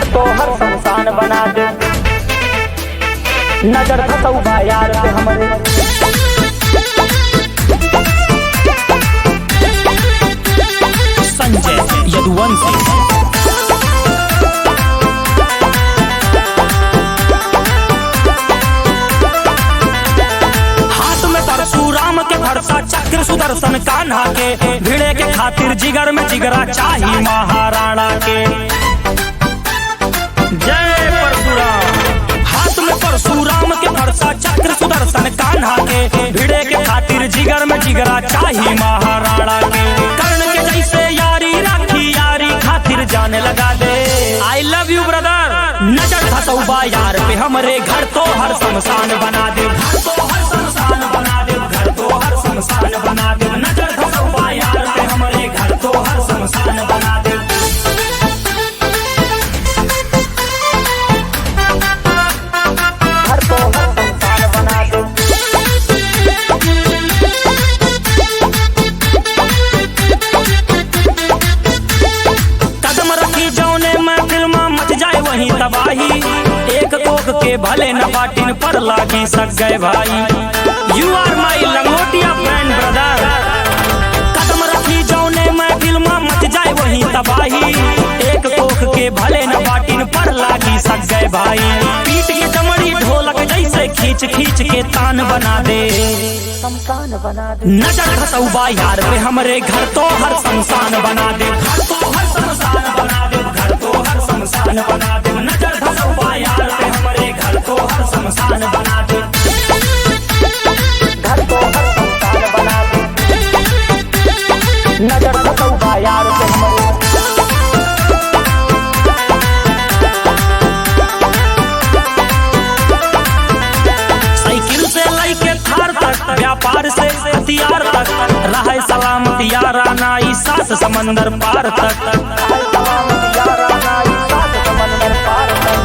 घर तो हर शमशान बना दे। नजर धसौबा यार पे हमरे। संजय यदुवंशी। हाथ में परशुराम के भरसा चक्र सुदर्शन कान्हा के, भिड़े के खातिर जिगर में जिगरा चाही महाराणा के। जय परशुराम। हाथ में परशुराम के भरसा चक्र सुदर्शन कान्हा के, भिड़े के खातिर जिगर में जिगरा चाही महाराणा के। कर्ण के जैसे यारी राखी, यारी खातिर जाने लगा दे। I love you brother. नजर धसौबा यार पे हमरे, घर तो हर शमशान बना दे। घर तो हर शमशान बना दे। घर तो हर शमशान बना दे। नजर धसौबा यार पे हमरे, घर तो हर शमशान बना दे। घर तो हर शमशान बना दे। कदम रखी जौने महफिल में मच जाए वहीं तबाही, एक तोक के भले न बाटिन पर लागी सक गए भाई। यू आर माई लंगोटिया फ्रेंड ब्रदर। कदम रखी जौने महफिल में मच जाए वहीं तबाही, एक तोक के भले न बाटिन पर लागी सक गए भाई। पीट के चमड़ी ढोलक जैसे खींच खींच के तान बना दे। शमशान बना दे। नजर धसौबा यार पे हमरे, घर तो हर शमशान बना दे। घर तो हर शमशान बना दे। घर तो हर शमशान बना दे। नजर धसौबा यार पे हमरे, घर तो हर शमशान बना दे। घर तो हर शमशान बना दे। नजर धसौबा यार पे हमरे। साइकिल से लेके थार तक, व्यापार से हथियार तक, रहे सलामत याराना ई सात समंदर पार तक।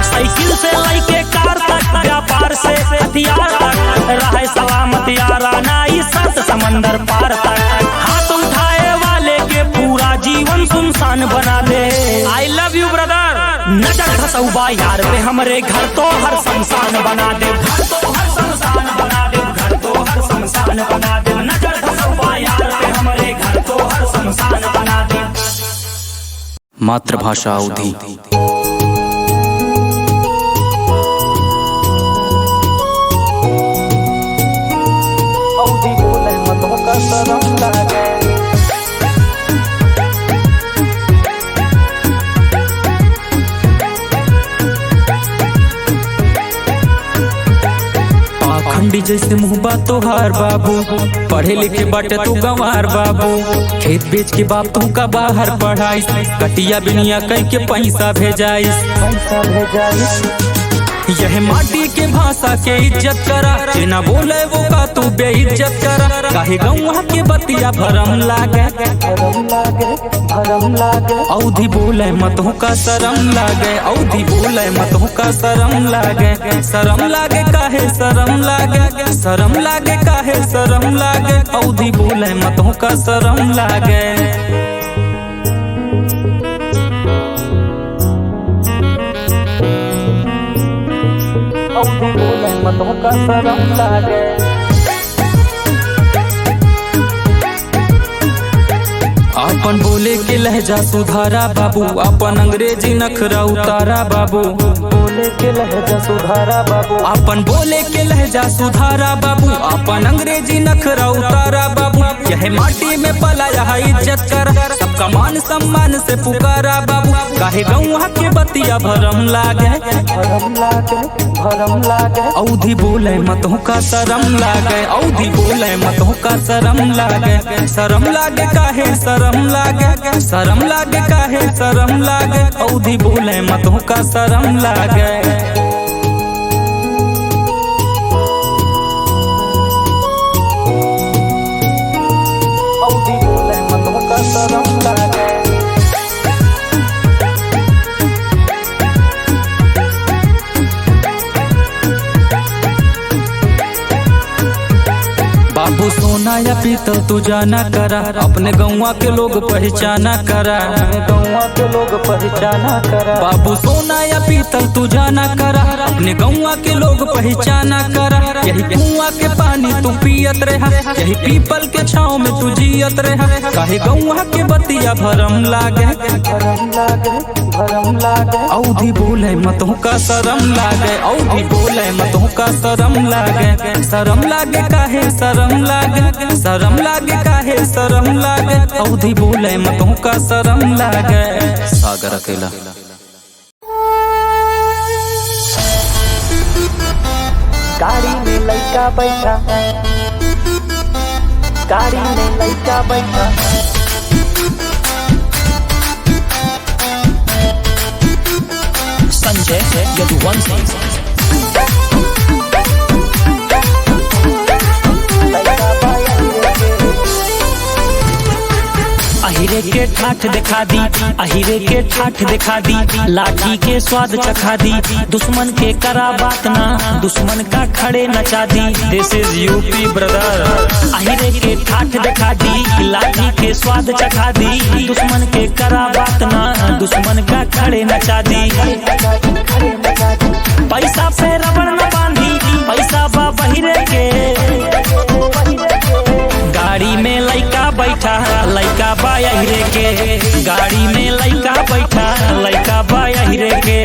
साइकिल से लेके कार तक, व्यापार से हथियार तक, रहे सलामत याराना ई सात समंदर पार तक। हाथ उठाए वाले के पूरा जीवन सुनसान बना दे। I love you brother. नजर धसौबा यार पे हमरे, घर तो हर शमशान बना दे। घर तो हर शमशान बना दे। घर तो हर शमशान बना दे। नजर धसौबा यार पे हमरे, घर तो हर शमशान बना दे। मातृभाषा अवधि। अवधि बोले मतों का शरम लागे। पाखंडी जैसे मुहबा तोहार बाबू, पढ़े लिखे बाटे तू गंवार बाबू। खेत बेच के बाप तू का बाहर पढ़ाइस, कटिया बिनिया कह के पैसा भेजाइस। पैसा भेजाइस। यह माटी के भाषा के इज्जत करा, जेना बोले वो का तू बेइज्जत करा। काहे गौवा के बतिया भरम लागे। भरम लागे। भरम लागे। अवधि बोले मतों का शरम लागे। अवधि बोले मतों का शरम लागे। शरम लागे काहे शरम लागे। शरम लागे काहे शरम लागे। अवधि बोले मतों का शरम लागे। अवधि बोले मतों का शरम लागे। अपन बोले के लहजा सुधारा बाबू, अपन अंग्रेजी नखरा उतारा बाबू। बोले के लहजा सुधारा बाबू। अपन बोले के लहजा सुधारा बाबू, अपन अंग्रेजी नखरा उतारा बाबू। यह माटी में पला यह इज्जत कर, सबका मान सम्मान से पुकारा बाबू। काहे गौवा के बतिया भरम लागे। भरम लागे। भरम लागे। अवधि बोले मतों का शरम लागे। अवधि बोले मतों का शरम लागे। शरम लागे काहे शरम लागे। शरम लागे काहे शरम लागे। अवधि बोले मतों का शरम लागे। अवधि बोले मतों का शरम लागे। बाबू सोना या पीतल तू जाना करा, अपने गौवा के लोग पहचाना करा। गौवा के लोग पहचाना करा। बाबू सोना या पीतल तू जाना करा, अपने गौवा के लोग पहचाना करा। यही कुआं के पानी तू पियत रहा, यही पीपल के छाँव में तू जियत रहा। काहे गौवा के बतिया भरम लागे, भरम लागे, भरम लागे। औधी बोले मतों का शरम लागे, औधी बोले मतों का शरम लागे। शरम लागे काहे शरम लागे, शरम लागे काहे शरम लागे। औधी बोले मतों का शरम लागे। सागर अकेला। गाड़ी में लड़का बैठा, गाड़ी में लड़का बैठा। संजय यदुवंशी। अहिरे के ठाठ दिखा दी, अहिरे के ठाठ दिखा दी, लाठी के स्वाद चखा दी। दुश्मन के करा बात ना, दुश्मन का खड़े नचा दी। दिस इज यूपी ब्रदर। अहिरे के ठाठ दिखा दी, लाठी के स्वाद चखा दी। दुश्मन के करा बात ना, दुश्मन का खड़े नचा दी। पैसा पे रबड़ न बांधी, पैसा बा बहिरे के। गाड़ी में लइका बैठा, लइका बा अहिरे के। गाड़ी में लइका बैठा, लइका बा अहिरे के।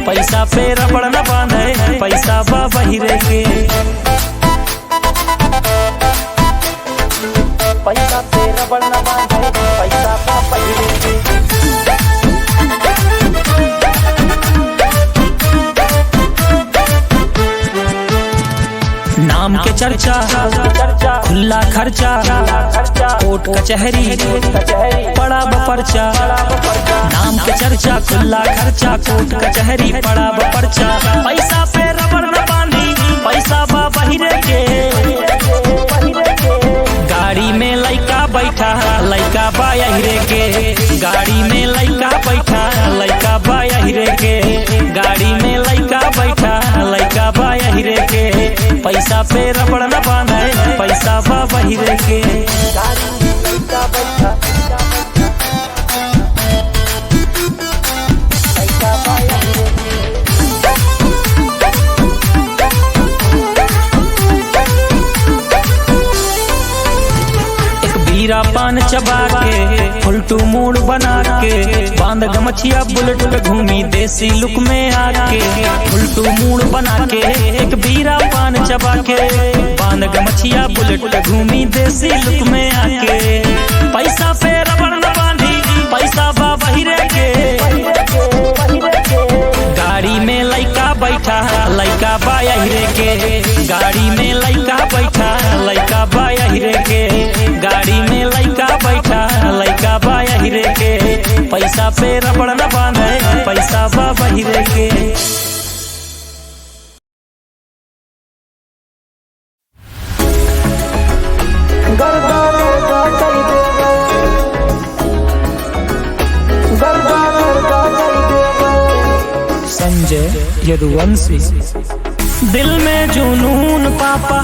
पैसा पे रबड़ न बांधे, पैसा बा बहिरे के। पैसा पे रबड़ न बांधे, पैसा बा बहिरे के। नाम के चर्चा, खुला खर्चा, कोर्ट कचहरी, पड़ा बपर्चा। नाम के चर्चा, खुला खर्चा, कोर्ट कचहरी, पड़ा बपर्चा। पैसा पे रबड़ न बांधी, पैसा बा बहिरे के। गाड़ी में लइका बैठा, लइका बा अहिरे के। गाड़ी में लइका बैठा, लइका बा अहिरे के। गाड़ी में लइका बैठा, लइका बा अहिरे के। पैसा पे रबड़ न बांधे, पैसा बा बहिरे के। गाड़ी में लड़का बैठा, पैसा बा अहिरे के। बीरा पान चबा के, उल्टू मूड बना के, बांध गमछिया बुलेट पे घूमी देसी लुक में आके। उल्टू मूड बना के, एक बीरा पान चबा के, बांध गमछिया बुलेट पे घूमी देसी लुक में आके। पैसा पे रबड़ न बांधी, पैसा बा बहिरे के। गाड़ी में लइका बैठा, लइका बा अहिरे के। गाड़ी में लइका बैठा, लइका बा अहिरे के। गाड़ी में लइका बैठा, लइका बा अहिरे के। पैसा पे रबड़ न बांधे, पैसा बा बहिरे के। गर्दा गर्दा कर देगा, गर्दा गर्दा कर देगा। संजय यदुवंशी। दिल में जुनून पापा,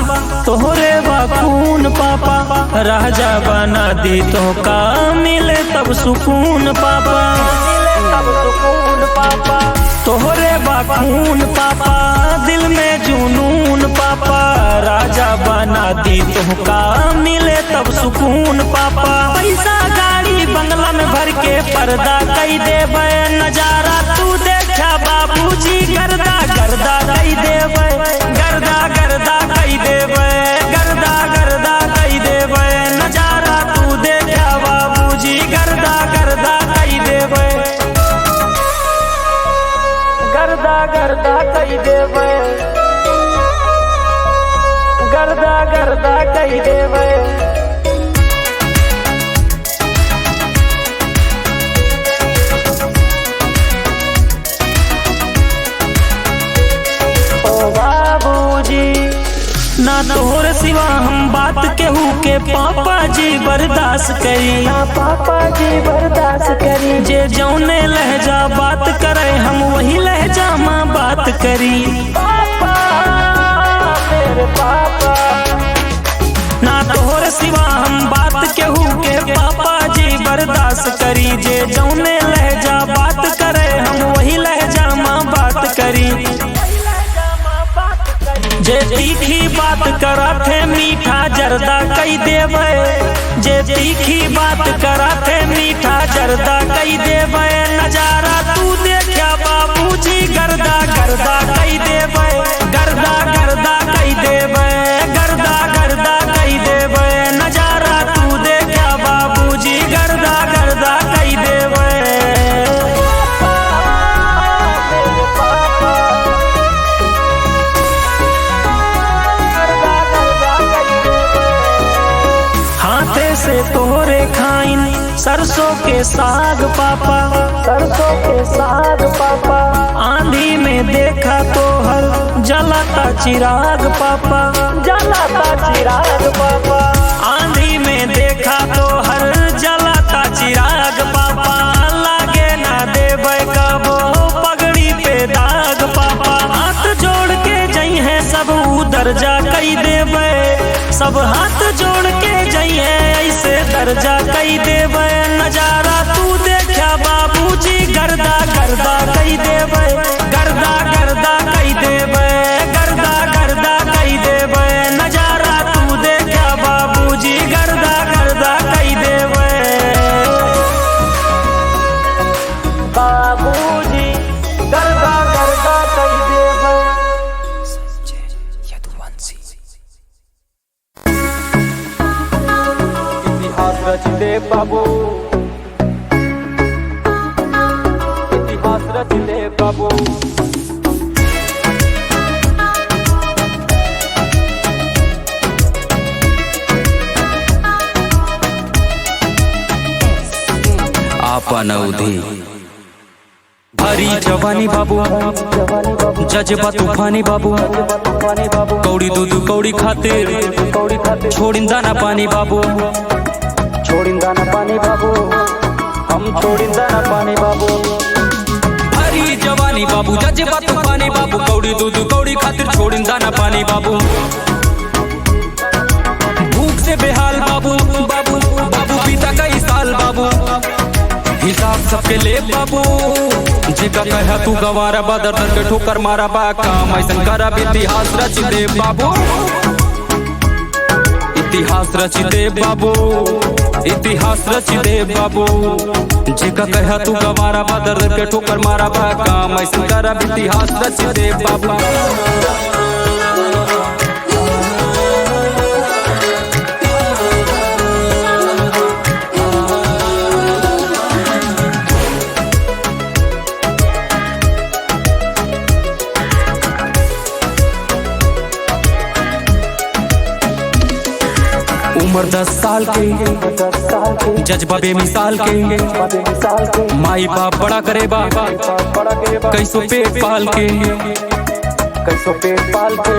तोहरे खून पापा। राजा बना दी तो का मिले तब सुकून पापा। तब सुकून पापा, तोहरे खून पापा। दिल में जुनून पापा, राजा बना दी तो का मिले तब सुकून पापा। पैसा गाड़ी बंगला में भर के पर्दा कई देवे। नजारा तू देखा बाबूजी, गर्दा गर्दा कई देवे। गर्दा गर्दा कई देवे, गर्दा गर्दा कई देवे। नजारा तू देखा बाबूजी, गर्दा गर्दा कई देवे। गर्दा गर्दा कई देवे, गर्दा गर्दा कई देवे। ओ बाबूजी, ना तोहर सिवा हम बात केहू के पापा जी बर्दाश्त करी। पापा जी बर्दाश्त करी। जे जौने लहजा बात करे, हम वही लहजा माँ बात करी। पापा मेरे पापा, ना तोहर के सिवा हम बात केहू के पापा जी बर्दाश्त करी। जे जौने लहजा बात करे हम वही लहजा माँ बात करी। जे तीखी बात करत है मीठा जर्दा कई देवे। जे तीखी बात करत है मीठा जर्दा कई देवे। नजारा तू देखा बाबूजी गर्दा गर्दा कई देवे। गर्दा गर्दा कई देवे। गर्दा गर्दा कई देवे। नजारा तू देखा बाबूजी गर्दा गर्दा कई देवे। हाथे से तोरे खाइन सरसों के साग पापा। सरसों के साग पापा। आंधी में देखा तो हर जलाता चिराग पापा। जलाता चिराग पापा। आंधी में देखा तो हर जलाता चिराग पापा। लागे ना देवे कबो पगड़ी पे दाग पापा। हाथ जोड़ के जई है सब दर्जा कई देवे। सब हाथ जोड़ के जइए ऐसे दर्जा कई देवे। नजारा तू देखा बाबूजी गर्दा गर्दा कई देवे। गर्दा गर्दा कई देवे। गर्दा गर्दा कई देवे। नजारा तू देखा बाबूजी गर्दा गर्दा कई देवे। बाबूजी गर्दा गर्दा कई देवे। इतिहास रच दे बाबू। इतिहास रच दे बाबू। आपन अवधि भरी जवानी बाबू। जज्बा तूफानी बाबू। कौड़ी दूध कौड़ी खातिर छोड़िंदा ना पानी बाबू। छोड़िंदा ना पानी बाबू। हम छोड़िंदा ना पानी बाबू। भरी जवानी बाबू। जज्बा तूफानी बाबू। कौड़ी दूध कौड़ी खातिर छोड़िंदा ना पानी बाबू। भूख से बेहाल बाबू। बाबू बाबू पिता कई साल बाबू। हिसाब सबके ले बाबू। जेका कहा तू गवारा बा दर दर के ठोकर मारा बा। काम ऐसन करब इतिहास रच दे बाबू। इतिहास रच दे बाबू। इतिहास रच दे बाबू। जेका कहा तू गवारा बा दर दर के ठोकर मारा बा। काम ऐसन करब इतिहास रच दे बाबू। उम्र 10 साल के जज्बा बेमिसाल के। माई बाप बड़ा करे बा कैसो पेट पाल के। कैसो पेट पाल के।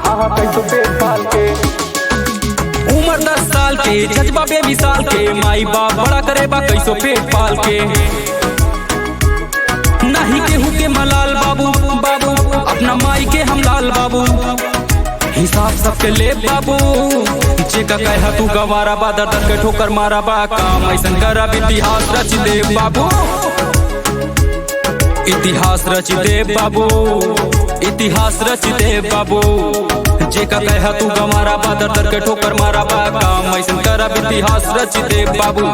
हाँ हाँ कैसो पेट पाल के। उम्र 10 साल के जज्बा बेमिसाल के। माई बाप बड़ा करे बा कैसो पेट पाल के। नहीं केहू के मलाल बाबू। बाबू अपना माई के हम लाल बाबू। हिसाब सबके ले बाबू। जेका कहा तू गवारा बा दर दर के ठोकर मारा बा। काम ऐसन करब इतिहास रच दे बाबू। इतिहास रच दे बाबू। इतिहास रच दे बाबू। जेका कहा तू गवारा बा दर दर के ठोकर मारा बा। काम ऐसन करब इतिहास रच दे बाबू।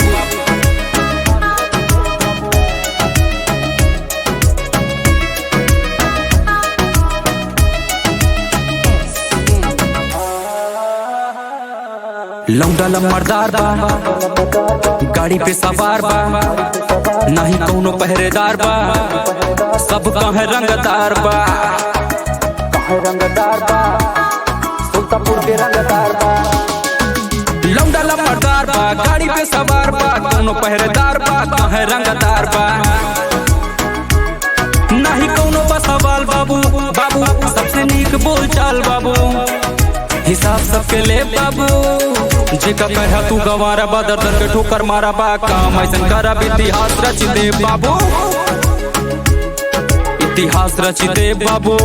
लौंडा लम्बरदार बा। गाड़ी पे सवार बा। नहीं कौनो पहरेदार बा। सब कहे रंगदार बा। कहे रंगदार बा। सुल्तानपुर के रंगदार बा। लौंडा लम्बरदार बा। गाड़ी पे सवार बा। कौनो पहरेदार बा। कहे रंगदार बा। नहीं कौनो बा सवाल बाबू। बाबू सबसे नीक बोल चाल बाबू। हिसाब सबके ले बाबू। जेका कहा तू गवारा बा दर दर के ठोकर मारा बा। काम ऐसन करब इतिहास रच दे बाबू। इतिहास रच दे बाबू।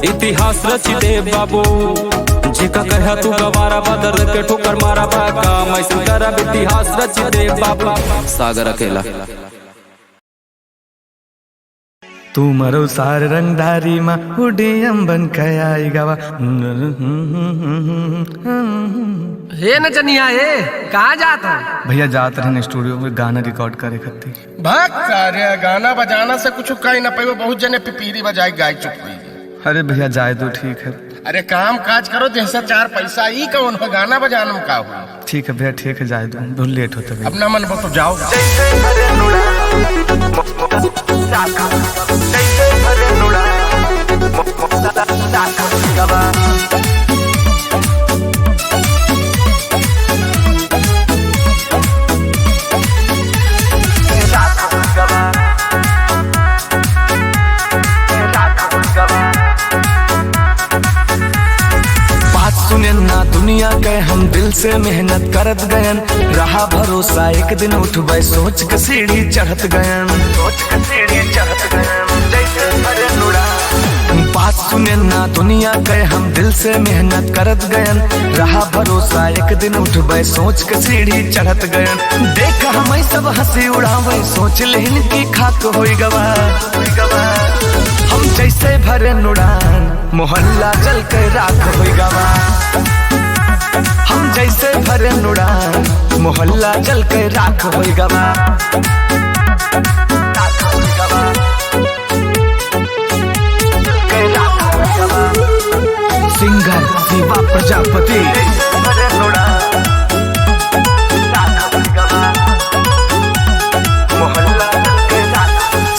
इतिहास रच दे बाबू। जेका कहा तू गवारा बा दर्द के ठोकर मारा बा काम ऐसे करब इतिहास रच दे बाबा सागर अकेला। तू मरो सार रंगधारी माँ उड़े अम्बन कयाई गवा। हे न जनिया हे कहाँ जाता है? भैया जात रहे स्टूडियो में गाना रिकॉर्ड करे खातिर। भाग सारे गाना बजाना से कुछ कहीं न पे बहुत जने पिपीरी बजाई गाय चुप गई। अरे भैया जाए तो ठीक है। अरे काम काज करो जैसा 4 पैसा ही कौन हो गाना बजाना में का हो। ठीक है भैया ठीक है जाए दो लेट होता है। अपना मन तो जाओ। ना दुनिया के हम दिल से मेहनत करत गयन रहा भरोसा एक दिन उठबे सोच के सीढ़ी चढ़त गयन बात सुने ना दुनिया के हम दिल से मेहनत करत गयन रहा भरोसा एक दिन उठबे सोच के सीढ़ी चढ़त गयन देख हम सब हंसी उड़ावे सोच लेन की खाक होई गवा हम जैसे भरे उड़ान मोहल्ला जल के राख होई गवा हम जैसे भरे उड़ान मोहल्ला जल के राख होई गवा। सिंगर शिवा प्रजापति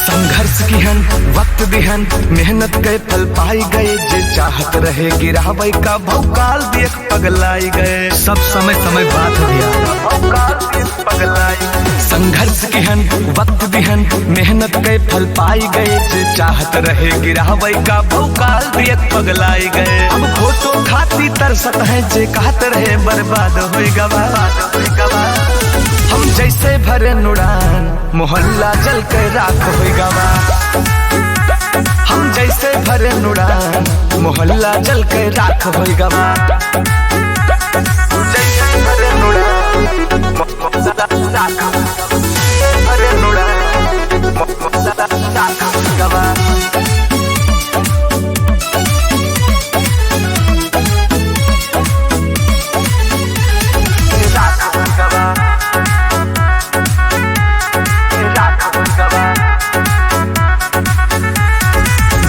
संघर्ष की हन वक्त दिहन मेहनत गए फल पाई गए जे चाहत रहे गिरावे का भौकाल देख पगलाई गए सब समय समय बात दिया संघर्ष की हन वक्त दिहन मेहनत गए फल पाई गए जे चाहत रहे गिरावे का भौकाल देख पगलाई गए अब फोटो खाती तरसत है जे कहत रहे बर्बाद होई गवा हम जैसे भरे उड़ान मोहल्ला जल के राख होई गवा हम जैसे भरे उड़ान मोहल्ला जल के राख होई गवा जैसे भरे उड़ान राख होई गवा।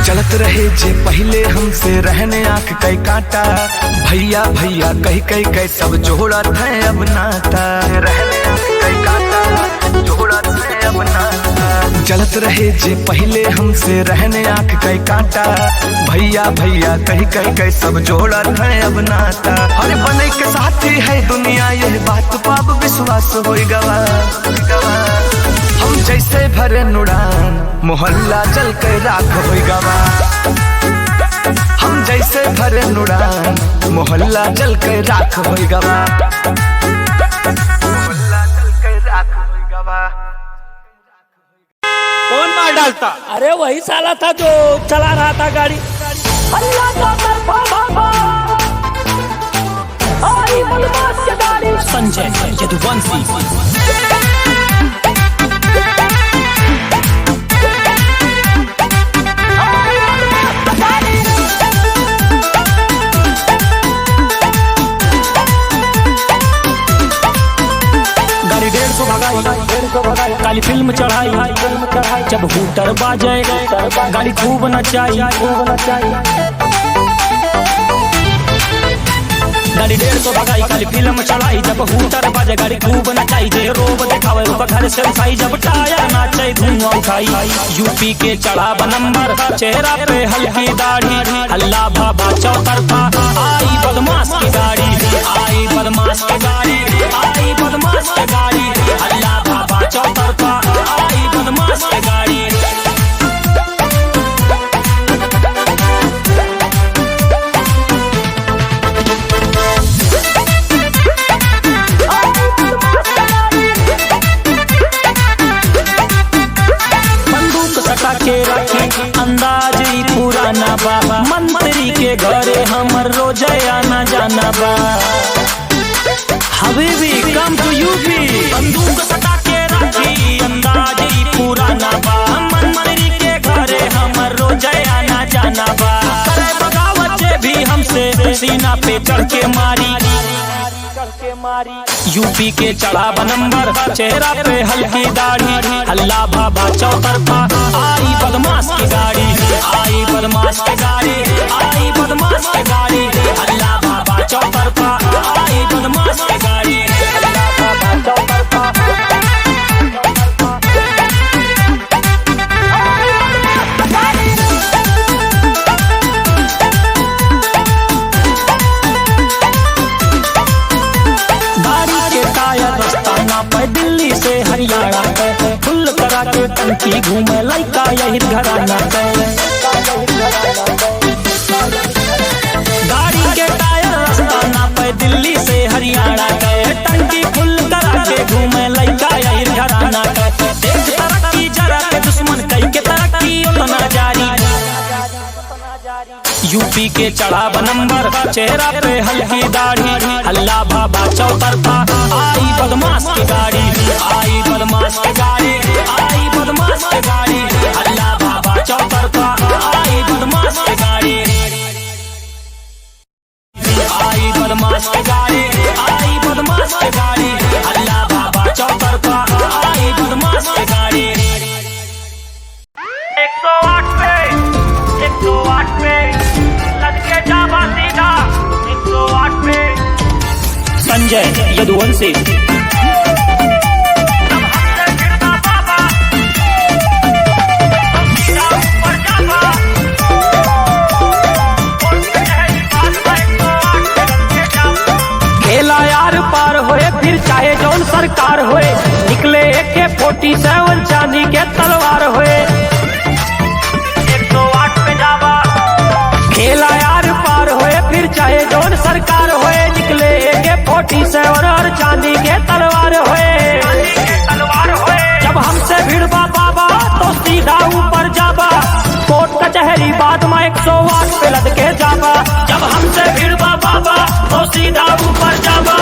चलत रहे जे पहले हमसे रहने आंख कई काटा भैया भैया कही कही कही सब जोड़त है अब नाता रहने आंख कई काटा जोड़त है अब नाता चलत रहे जे पहले हमसे रहने आंख कई काटा भैया भैया कही कही कही सब जोड़त है अब नाता अरे बने के साथी है दुनिया यह बात पाप विश्वास होई गवा हम जैसे भरे उड़ान मोहल्ला जल के राख होई गवा हम जैसे भरे उड़ान मोहल्ला जल के राख होई गवा मोहल्ला जल के राख होई गवा। कौन मार डालता? अरे वही साला था जो चला रहा था गाड़ी। अल्लाह का संजय यदुवंशी काली फिल्म चढ़ाई जब हूटर बाजे गाड़ी खूब नचाई गाड़ी 150 भगाई काली फिल्म चढ़ाई जब हूटर बाजे गाड़ी खूब नचाई जे रोब देखावे ऊपर घर से उठाई जब टायर नाचे धुआं उठाई यूपी के चढ़ा नंबर चेहरा पे हल्की दाढ़ी अल्लाह बाबा चौतरफा आई बदमाश की गाड़ी आई बदमाश की गाड़ी आई बदमाश की गाड़ी अल्लाह बाबा चौतरफा आई बदमाश की गाड़ी। के रखी अंदाज पुराना बाबा मंत्री के घरे हमर रोज आना जाना दीवाना बा। हबीबी कम टू यूपी, बंदूक सटा के रखी अंदाज ही पुराना बा। मनमरी के घरे हमर रोज आना जाना बा। करे बगावत जे भी हमसे सीना पे चढ़ के मारी। यूपी के चढ़ा नंबर, चेहरा पे हल्की दाढ़ी, हल्ला भाभा चौतरफा। आई बदमाश की गाड़ी, आई बदमाश की गाड़ी, आई बदमाश की गाड़ी, हल्ला भाभा चौतरफा। आई बदमाश की गाड़ी, हल्ला भाभा चौतरफा। दिल्ली से हरियाणा पे फुल करा के टंकी घूमे लड़का यही घराना पे। गाड़ी के टायर रास्ता ना पे दिल्ली से हरियाणा पे टंकी फुल करा के घूमे लड़का यही घराना पे। देख तरक्की जरा के दुश्मन कई के तरक्की उतना जारी। यूपी के चढ़ा नंबर, चेहरा पे हल्की दाढ़ी, हल्ला भाभा चौतरफा। आई बदमाश की गाड़ी, आई बदमाश की गाड़ी, आई बदमाश की गाड़ी, हल्ला भाभा चौतरफा। आई बदमाश की गाड़ी, आई बदमाश की गाड़ी, आई बदमाश की गाड़ी, हल्ला भाभा चौतरफा। आई बदमाश की गाड़ी। 108 पे 108 पे लड़के जावा सीधा 108 पे। संजय यदुवंशी। खेला यार पार होए फिर चाहे जौन सरकार होए, निकले AK-47 चांदी के तलवार होए। 108 पे जावा। खेला यार पार होए फिर चाहे जौन सरकार होए, निकले AK-47 और चांदी के तलवार होए। जब हमसे भिड़बा बाबा तो सीधा ऊपर जाबा, कोर्ट कचहरी बाद में 108 पे लद के जाबा। जब हमसे भिड़बा बाबा तो सीधा ऊपर जाबा,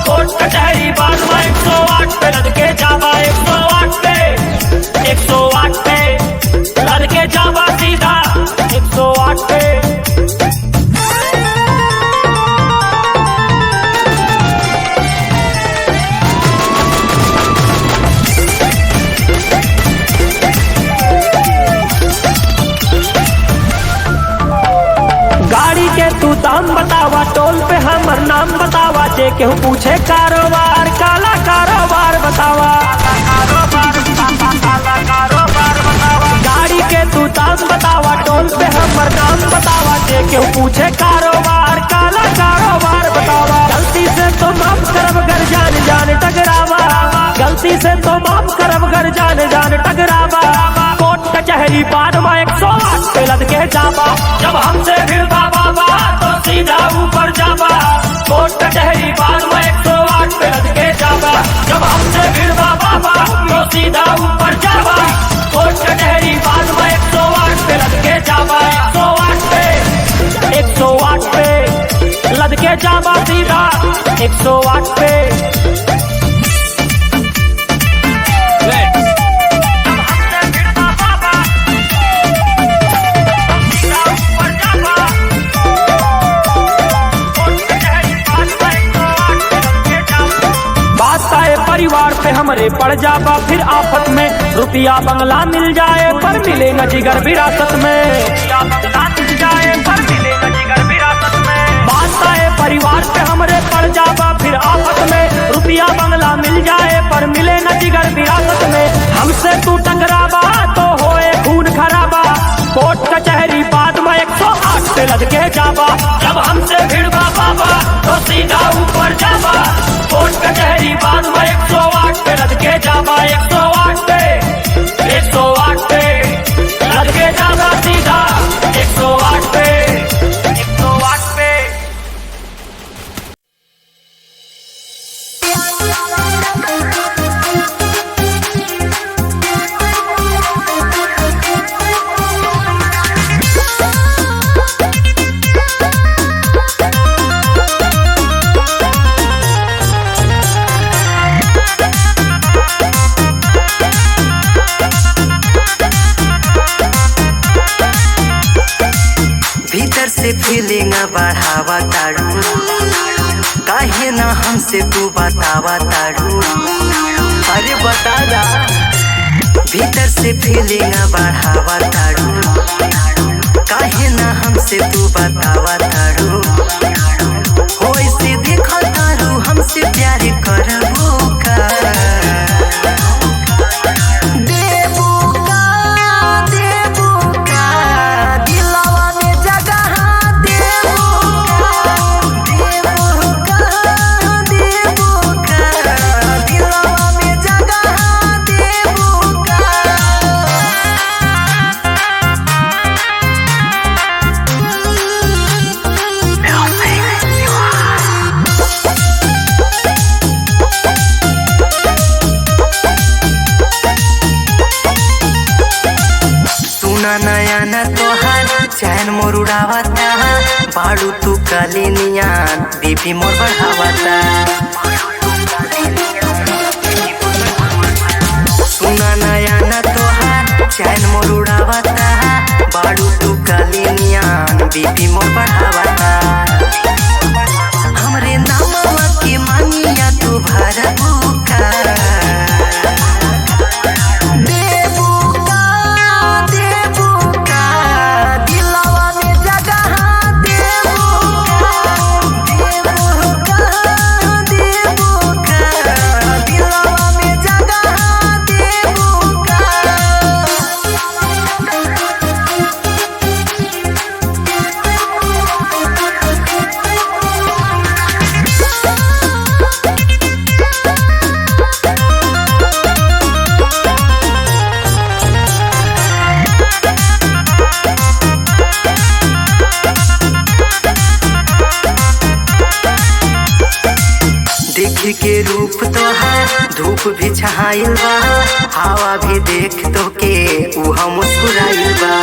कोर्ट कचहरी बाद में 108 पे लद के जाबा। 108 पे 108 पे लद के जाबा सीधा 108 पे। गाड़ी के तू दाम बतावा, टोल पे हमर नाम बतावा, जे केहू पूछे कारोबार काला कारोबार बतावा। गाड़ी के तू दाम बतावा, टोल पे हमर नाम बतावा, जे केहू पूछे कारोबार काला कारोबार बतावा। गलती से तो माफ करब गर जान जान टकरावा, गलती से तो माफ करब गर जान जान टकरावा। कोर्ट कचहरी बाद में 108 पे लद के जाबा। जब हमसे भिड़बा बाबा तो सीधा ऊपर जाबा, कोर्ट कचहरी बाद में 108 पे लद के जाबा। जब हमसे भिड़बा बाबा तो सीधा ऊपर जाबा, कोर्ट कचहरी बाद में 108 पे लद के जाबा। 108 पे 108 पे लद के जाबा सीधा 108 पे। परिवार पे हमरे पड़ जाबा फिर आफत में, रुपया बंगला मिल जाए पर मिले न जिगर विरासत में। रुपया बंगला मिल जाए पर मिले न जिगर विरासत में। बात आए परिवार पे हमरे पड़ जाबा फिर आफत में, रुपया बंगला मिल जाए पर मिले न जिगर विरासत में। हमसे तू टकराबा तो होए खून खराबा, कोर्ट कचहरी बाद में 108 पे लद के जाबा। जब हमसे भिड़बा बाबा तो सीधा ऊपर जाबा, कोर्ट कचहरी बाद में 108 पे लद के जाबा। 108 पे 108 पे लद के जाबा सीधा 108 पे 108 पे। घुमावा तारू, काहे ना हमसे तू बतावा तारू। अरे बता दा, भीतर से फीलिंग बढ़ावा तारू, काहे ना हमसे तू बतावा तारू। हो ऐसे देखा तारू हमसे प्यार करबो का, देबो का, देबो का, दिलवा में जगह देबो का, देबो का, दिलवा में जगह देबो का। सुना नया न तोहार चैन मोर उड़ावता, बाड़ू तू काली नियान बीपी मोर बढ़ावता। सुना नया न तोहार चैन मोर उड़ावता, बाड़ू तू काली नियान बीपी मोर बढ़ावता। हमरे नामवा के मांगिया तू भरबू का, देबू का, देबू का, दिलवा में जगह देबू का, देबू का, दिलवा में जगह देबू का। देख के रूप तोहार धूप भी छहाइल बा, हवा भी देख तो के उहा मुस्कुराइल बा।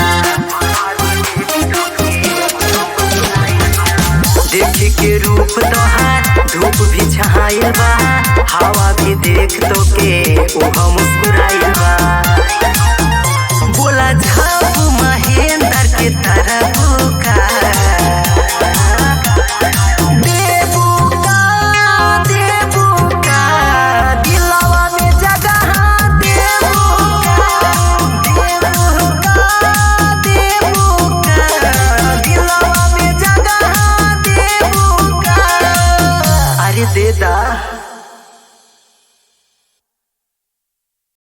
देख के रूप तोहार धूप भी छहाइल बा, हवा भी देख तो के उहा मुस्कुराइल बा। बोला झापू महेंद्र के तरफ का,